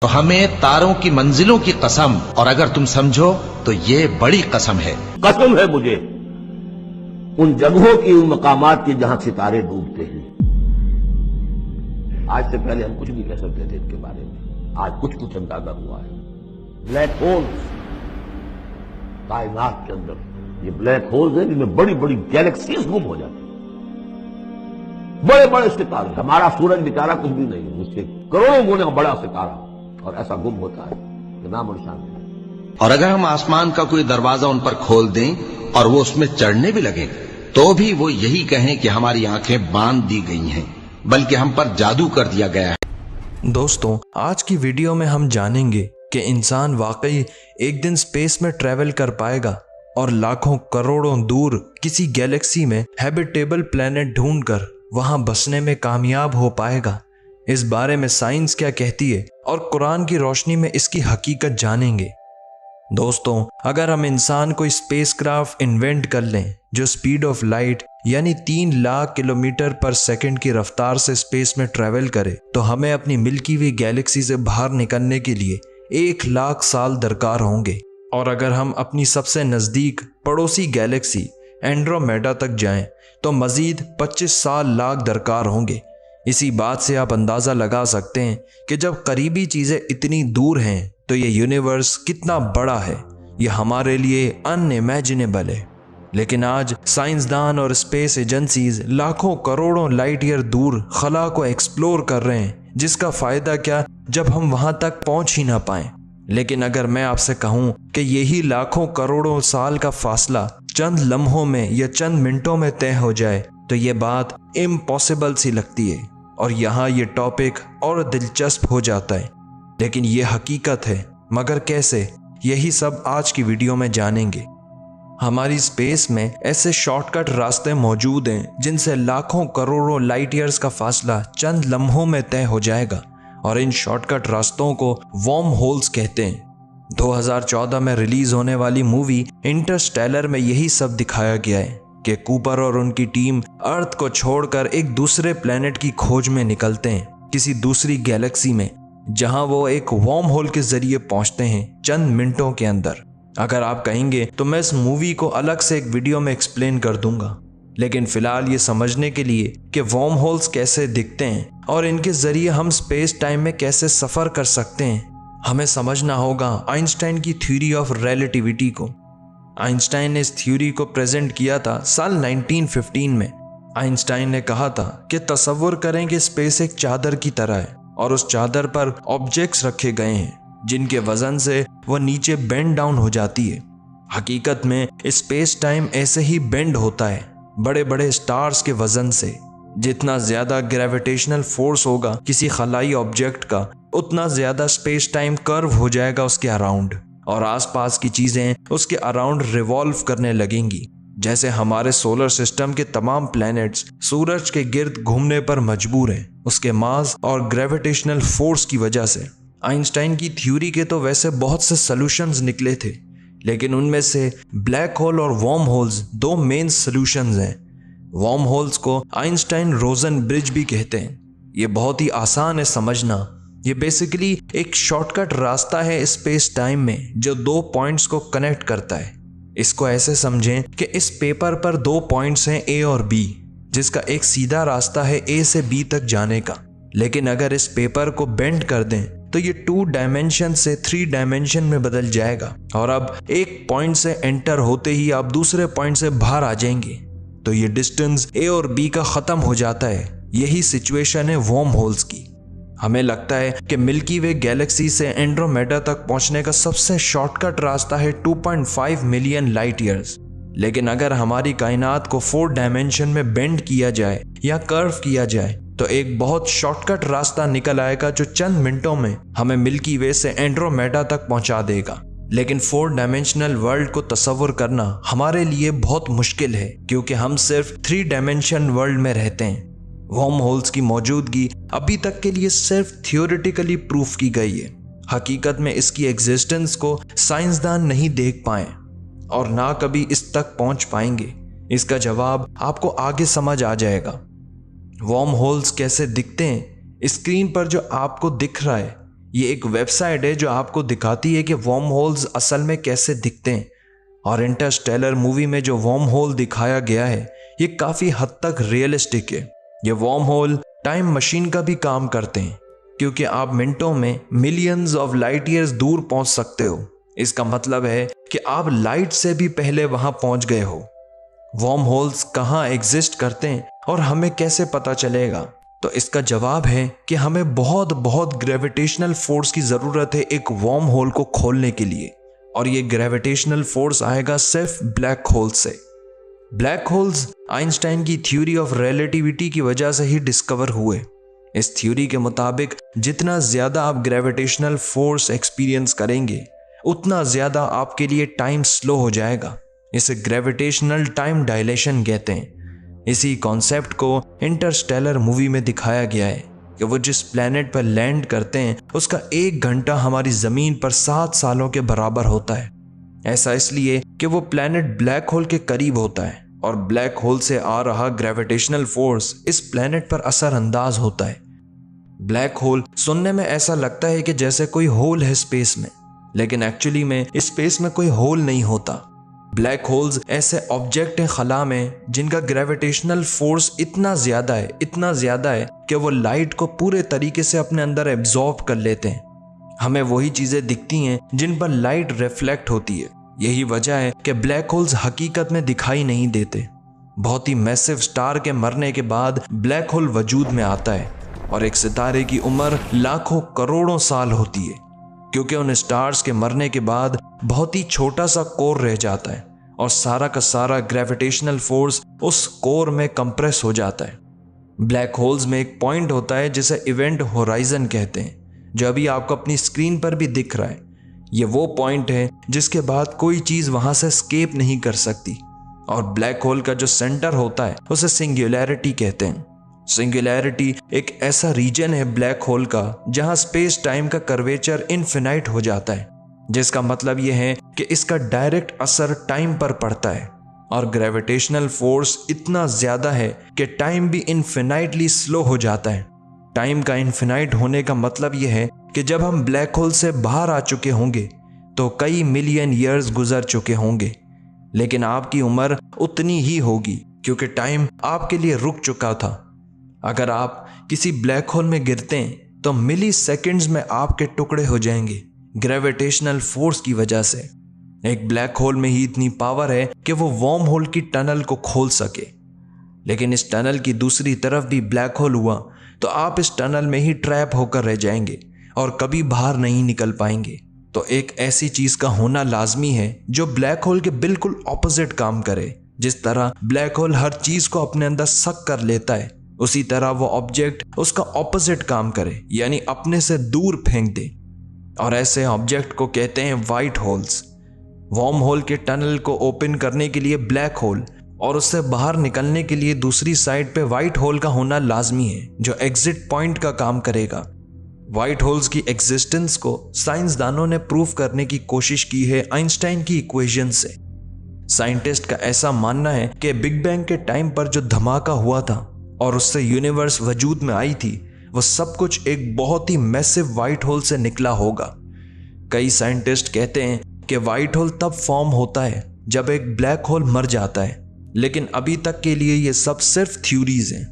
तो हमें तारों की मंजिलों की कसम, और अगर तुम समझो तो ये बड़ी कसम है। कसम है मुझे उन जगहों की, उन मकामात की जहां सितारे डूबते हैं। आज से पहले हम कुछ भी कह सकते थे इनके बारे में, आज कुछ कुछ अंदाजा हुआ है। ब्लैक होल्स कायनात के अंदर, ये ब्लैक होल्स है जिनमें बड़ी बड़ी गैलेक्सीज गुम हो जाती है। बड़े बड़े सितारे, हमारा सूरज बेचारा कुछ भी नहीं है, उससे करोड़ों गुना बड़ा सितारा, और ऐसा गुम होता है कि नाम और निशान नहीं। और अगर हम आसमान का कोई दरवाजा उन पर खोल दें और वो उसमें चढ़ने भी लगे, तो भी वो यही कहें कि हमारी आंखें बांध दी गई हैं, बल्कि हम पर जादू कर दिया गया है। दोस्तों, आज की वीडियो में हम जानेंगे कि इंसान वाकई एक दिन स्पेस में ट्रैवल कर पाएगा और लाखों करोड़ों दूर किसी गैलेक्सी में हैबिटेबल प्लेनेट ढूंढकर वहां बसने में कामयाब हो पाएगा। इस बारे में साइंस क्या कहती है और कुरान की रोशनी में इसकी हकीकत जानेंगे। दोस्तों, अगर हम इंसान कोई स्पेसक्राफ्ट इन्वेंट कर लें जो स्पीड ऑफ लाइट यानी 3 लाख किलोमीटर पर सेकंड की रफ्तार से स्पेस में ट्रैवल करे, तो हमें अपनी मिल्की वे गैलेक्सी से बाहर निकलने के लिए 1 लाख साल दरकार होंगे। और अगर हम अपनी सबसे नज़दीक पड़ोसी गैलेक्सी एंड्रोमेडा तक जाएं, तो मज़ीद 25 साल लाख दरकार होंगे। इसी बात से आप अंदाज़ा लगा सकते हैं कि जब करीबी चीज़ें इतनी दूर हैं तो ये यूनिवर्स कितना बड़ा है। ये हमारे लिए अनइमेजिनेबल है। लेकिन आज साइंसदान और स्पेस एजेंसीज लाखों करोड़ों लाइट ईयर दूर खला को एक्सप्लोर कर रहे हैं, जिसका फ़ायदा क्या जब हम वहाँ तक पहुँच ही ना पाएँ। लेकिन अगर मैं आपसे कहूँ कि यही लाखों करोड़ों साल का फासला चंद लम्हों में या चंद मिनटों में तय हो जाए, तो ये बात इम्पॉसिबल सी लगती है। और यहाँ ये टॉपिक और दिलचस्प हो जाता है। लेकिन ये हकीकत है, मगर कैसे, यही सब आज की वीडियो में जानेंगे। हमारी स्पेस में ऐसे शॉर्टकट रास्ते मौजूद हैं जिनसे लाखों करोड़ों लाइट ईयर्स का फासला चंद लम्हों में तय हो जाएगा, और इन शॉर्टकट रास्तों को वर्म होल्स कहते हैं। 2014 में रिलीज होने वाली मूवी इंटरस्टेलर में यही सब दिखाया गया है कि कूपर और उनकी टीम अर्थ को छोड़कर एक दूसरे प्लेनेट की खोज में निकलते हैं, किसी दूसरी गैलेक्सी में, जहां वो एक वर्म होल के जरिए पहुंचते हैं चंद मिनटों के अंदर। अगर आप कहेंगे तो मैं इस मूवी को अलग से एक वीडियो में एक्सप्लेन कर दूंगा, लेकिन फिलहाल ये समझने के लिए कि वर्म होल्स कैसे दिखते हैं और इनके जरिए हम स्पेस टाइम में कैसे सफ़र कर सकते हैं, हमें समझना होगा आइंस्टाइन की थ्योरी ऑफ रिलेटिविटी को। आइंस्टाइन ने इस थ्योरी को प्रेजेंट किया था साल 1915 में। आइंस्टाइन ने कहा था कि तसव्वुर करें कि स्पेस एक चादर की तरह है और उस चादर पर ऑब्जेक्ट्स रखे गए हैं जिनके वजन से वह नीचे बेंड डाउन हो जाती है। हकीकत में स्पेस टाइम ऐसे ही बेंड होता है, बड़े बड़े स्टार्स के वजन से। जितना ज्यादा ग्रेविटेशनल फोर्स होगा किसी खलाई ऑब्जेक्ट का, उतना ज्यादा स्पेस टाइम कर्व हो जाएगा उसके अराउंड, और आसपास की चीजें उसके अराउंड रिवॉल्व करने लगेंगी। जैसे हमारे सोलर सिस्टम के तमाम प्लैनेट्स सूरज के गिर्द घूमने पर मजबूर हैं, उसके मास और ग्रेविटेशनल फोर्स की वजह से। आइंस्टाइन की थ्योरी के तो वैसे बहुत से सॉल्यूशंस निकले थे, लेकिन उनमें से ब्लैक होल और वर्म होल्स 2 मेन सॉल्यूशंस हैं। वर्म होल्स को आइंस्टाइन रोजन ब्रिज भी कहते हैं। ये बहुत ही आसान है समझना। ये बेसिकली एक शॉर्टकट रास्ता है स्पेस टाइम में जो 2 पॉइंट्स को कनेक्ट करता है। इसको ऐसे समझें कि इस पेपर पर 2 पॉइंट्स हैं A और B, जिसका एक सीधा रास्ता है A से B तक जाने का। लेकिन अगर इस पेपर को बेंड कर दें तो ये 2 डायमेंशन से 3 डायमेंशन में बदल जाएगा, और अब एक पॉइंट से एंटर होते ही आप दूसरे पॉइंट से बाहर आ जाएंगे, तो ये डिस्टेंस A और B का ख़त्म हो जाता है। यही सिचुएशन है वर्म होल्स की। हमें लगता है कि मिल्की वे गैलेक्सी से एंड्रोमेडा तक पहुंचने का सबसे शॉर्टकट रास्ता है 2.5 मिलियन लाइट ईयर्स। लेकिन अगर हमारी कायनात को 4 डायमेंशन में बेंड किया जाए या कर्व किया जाए, तो एक बहुत शॉर्टकट रास्ता निकल आएगा जो चंद मिनटों में हमें मिल्की वे से एंड्रोमेडा तक पहुंचा देगा। लेकिन 4 डायमेंशनल वर्ल्ड को तस्वुर करना हमारे लिए बहुत मुश्किल है, क्योंकि हम सिर्फ 3 डायमेंशन वर्ल्ड में रहते हैं। वर्म होल्स की मौजूदगी अभी तक के लिए सिर्फ थियोरेटिकली प्रूफ की गई है। हकीकत में इसकी एग्जिस्टेंस को साइंसदान नहीं देख पाए और ना कभी इस तक पहुंच पाएंगे। इसका जवाब आपको आगे समझ आ जाएगा। वर्म होल्स कैसे दिखते हैं, स्क्रीन पर जो आपको दिख रहा है ये एक वेबसाइट है जो आपको दिखाती है कि वर्म होल्स असल में कैसे दिखते हैं। और इंटरस्टेलर मूवी में जो वर्म होल दिखाया गया है ये काफ़ी हद तक रियलिस्टिक है। ये वर्म होल टाइम मशीन का भी काम करते हैं, क्योंकि आप मिनटों में मिलियंस ऑफ लाइट ईयर्स दूर पहुंच सकते हो। इसका मतलब है कि आप लाइट से भी पहले वहां पहुंच गए हो। वर्म होल्स कहाँ एग्जिस्ट करते हैं और हमें कैसे पता चलेगा? तो इसका जवाब है कि हमें बहुत ग्रेविटेशनल फोर्स की ज़रूरत है एक वर्म होल को खोलने के लिए, और ये ग्रेविटेशनल फोर्स आएगा सिर्फ ब्लैक होल से। ब्लैक होल्स आइंस्टाइन की थ्योरी ऑफ रिलेटिविटी की वजह से ही डिस्कवर हुए। इस थ्योरी के मुताबिक जितना ज़्यादा आप ग्रेविटेशनल फोर्स एक्सपीरियंस करेंगे उतना ज़्यादा आपके लिए टाइम स्लो हो जाएगा। इसे ग्रेविटेशनल टाइम डायलेशन कहते हैं। इसी कॉन्सेप्ट को इंटरस्टेलर मूवी में दिखाया गया है कि वो जिस प्लैनेट पर लैंड करते हैं उसका 1 घंटा हमारी ज़मीन पर 7 सालों के बराबर होता है। ऐसा इसलिए कि वो प्लैनेट ब्लैक होल के करीब होता है और ब्लैक होल से आ रहा ग्रेविटेशनल फोर्स इस प्लैनेट पर असरअंदाज होता है। ब्लैक होल सुनने में ऐसा लगता है कि जैसे कोई होल है स्पेस में, लेकिन एक्चुअली में स्पेस में कोई होल नहीं होता। ब्लैक होल्स ऐसे ऑब्जेक्ट हैं खला में जिनका ग्रेविटेशनल फोर्स इतना ज़्यादा है कि वो लाइट को पूरे तरीके से अपने अंदर एब्जॉर्ब कर लेते हैं। हमें वही चीज़ें दिखती हैं जिन पर लाइट रिफ्लेक्ट होती है। यही वजह है कि ब्लैक होल्स हकीकत में दिखाई नहीं देते। बहुत ही मैसिव स्टार के मरने के बाद ब्लैक होल वजूद में आता है और एक सितारे की उम्र लाखों करोड़ों साल होती है, क्योंकि उन स्टार्स के मरने के बाद बहुत ही छोटा सा कोर रह जाता है और सारा का सारा ग्रेविटेशनल फोर्स उस कोर में कंप्रेस हो जाता है। ब्लैक होल्स में एक पॉइंट होता है जिसे इवेंट होराइजन कहते हैं, जो अभी आपको अपनी स्क्रीन पर भी दिख रहा है। ये वो पॉइंट है जिसके बाद कोई चीज़ वहाँ से स्केप नहीं कर सकती। और ब्लैक होल का जो सेंटर होता है उसे सिंगुलैरिटी कहते हैं। सिंगुलैरिटी एक ऐसा रीजन है ब्लैक होल का जहां स्पेस टाइम का कर्वेचर इनफिनाइट हो जाता है, जिसका मतलब यह है कि इसका डायरेक्ट असर टाइम पर पड़ता है और ग्रेविटेशनल फोर्स इतना ज़्यादा है कि टाइम भी इनफिनाइटली स्लो हो जाता है। टाइम का इनफिनाइट होने का मतलब यह है कि जब हम ब्लैक होल से बाहर आ चुके होंगे तो कई मिलियन ईयर्स गुजर चुके होंगे, लेकिन आपकी उम्र उतनी ही होगी क्योंकि टाइम आपके लिए रुक चुका था। अगर आप किसी ब्लैक होल में गिरते हैं तो मिली सेकेंड्स में आपके टुकड़े हो जाएंगे ग्रेविटेशनल फोर्स की वजह से। एक ब्लैक होल में ही इतनी पावर है कि वो वर्म होल की टनल को खोल सके, लेकिन इस टनल की दूसरी तरफ भी ब्लैक होल हुआ तो आप इस टनल में ही ट्रैप होकर रह जाएंगे और कभी बाहर नहीं निकल पाएंगे। तो एक ऐसी चीज़ का होना लाजमी है जो ब्लैक होल के बिल्कुल ऑपोजिट काम करे। जिस तरह ब्लैक होल हर चीज़ को अपने अंदर सक कर लेता है, उसी तरह वो ऑब्जेक्ट उसका ऑपोजिट काम करे, यानी अपने से दूर फेंक दे। और ऐसे ऑब्जेक्ट को कहते हैं वाइट होल्स। वर्म होल के टनल को ओपन करने के लिए ब्लैक होल और उससे बाहर निकलने के लिए दूसरी साइड पे वाइट होल का होना लाजमी है, जो एग्जिट पॉइंट का काम करेगा। वाइट होल्स की एग्जिस्टेंस को साइंसदानों ने प्रूव करने की कोशिश की है आइंस्टाइन की इक्वेशन से। साइंटिस्ट का ऐसा मानना है कि बिग बैंग के टाइम पर जो धमाका हुआ था और उससे यूनिवर्स वजूद में आई थी, वो सब कुछ एक बहुत ही मैसिव वाइट होल से निकला होगा। कई साइंटिस्ट कहते हैं कि वाइट होल तब फॉर्म होता है जब एक ब्लैक होल मर जाता है, लेकिन अभी तक के लिए ये सब सिर्फ थ्योरीज हैं।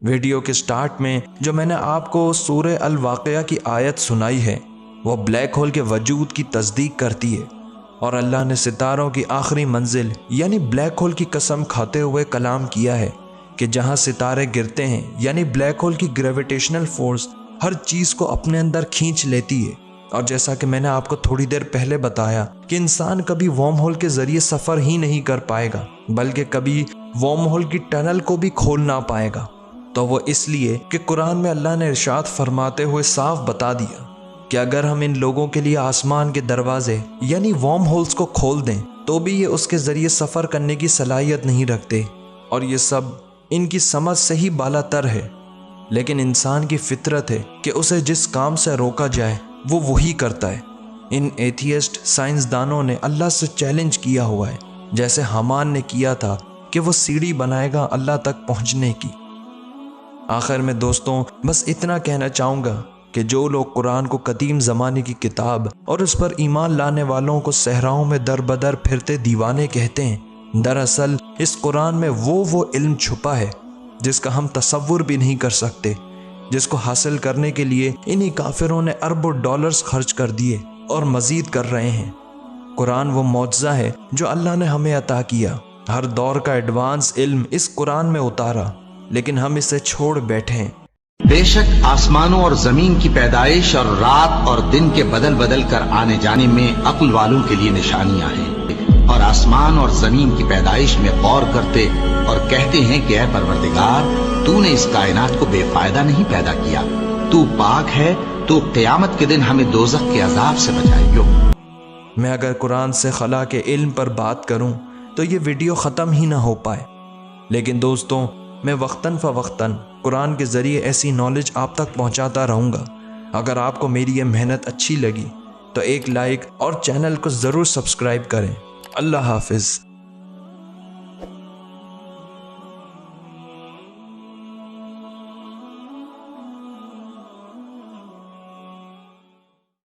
वीडियो के स्टार्ट में जो मैंने आपको सूरह अल वाक़िया की आयत सुनाई है वो ब्लैक होल के वजूद की तस्दीक करती है, और अल्लाह ने सितारों की आखिरी मंजिल यानी ब्लैक होल की कसम खाते हुए कलाम किया है कि जहां सितारे गिरते हैं यानी ब्लैक होल की ग्रेविटेशनल फोर्स हर चीज़ को अपने अंदर खींच लेती है। और जैसा कि मैंने आपको थोड़ी देर पहले बताया कि इंसान कभी वर्म होल के ज़रिए सफ़र ही नहीं कर पाएगा, बल्कि कभी वर्म होल की टनल को भी खोल ना पाएगा। तो वो इसलिए कि कुरान में अल्लाह ने इरशाद फरमाते हुए साफ बता दिया कि अगर हम इन लोगों के लिए आसमान के दरवाजे यानी वर्म होल्स को खोल दें तो भी ये उसके ज़रिए सफ़र करने की सलाहियत नहीं रखते, और ये सब इनकी समझ से ही बालातर है। लेकिन इंसान की फितरत है कि उसे जिस काम से रोका जाए वो वही करता है। इन एथियस्ट साइंसदानों ने अल्लाह से चैलेंज किया हुआ है, जैसे हमान ने किया था कि वो सीढ़ी बनाएगा अल्लाह तक पहुंचने की। आखिर में दोस्तों बस इतना कहना चाहूँगा कि जो लोग कुरान को कदीम ज़माने की किताब और उस पर ईमान लाने वालों को सहराओं में दर बदर फिरते दीवाने कहते हैं, दरअसल इस कुरान में वो इल्म छुपा है जिसका हम तसव्वुर भी नहीं कर सकते, जिसको हासिल करने के लिए इन्हीं काफिरों ने अरबों डॉलर्स खर्च कर दिए और मजीद कर रहे हैं। कुरान वो मौजज़ा है जो अल्लाह ने हमें अता किया। हर दौर का एडवांस इल्म इस कुरान में उतारा, लेकिन हम इसे छोड़ बैठे हैं। बेशक आसमानों और जमीन की पैदाइश और रात और दिन के बदल बदल कर आने जाने में अक्ल वालों के लिए निशानियां हैं, और आसमान और जमीन की पैदाइश में गौर करते और कहते हैं कि ऐ परवरदिगार, तूने इस कायनात को बेफायदा नहीं पैदा किया, तू पाक है, तू क़यामत के दिन हमें दोज़ख के अजाब से बचाइयो। मैं अगर कुरान से खला के इल्म पर बात करूं तो ये वीडियो ख़त्म ही ना हो पाए, लेकिन दोस्तों मैं वक्तन फ़वक्तन कुरान के ज़रिए ऐसी नॉलेज आप तक पहुंचाता रहूँगा। अगर आपको मेरी ये मेहनत अच्छी लगी तो एक लाइक और चैनल को ज़रूर सब्सक्राइब करें। अल्लाह हाफिज़।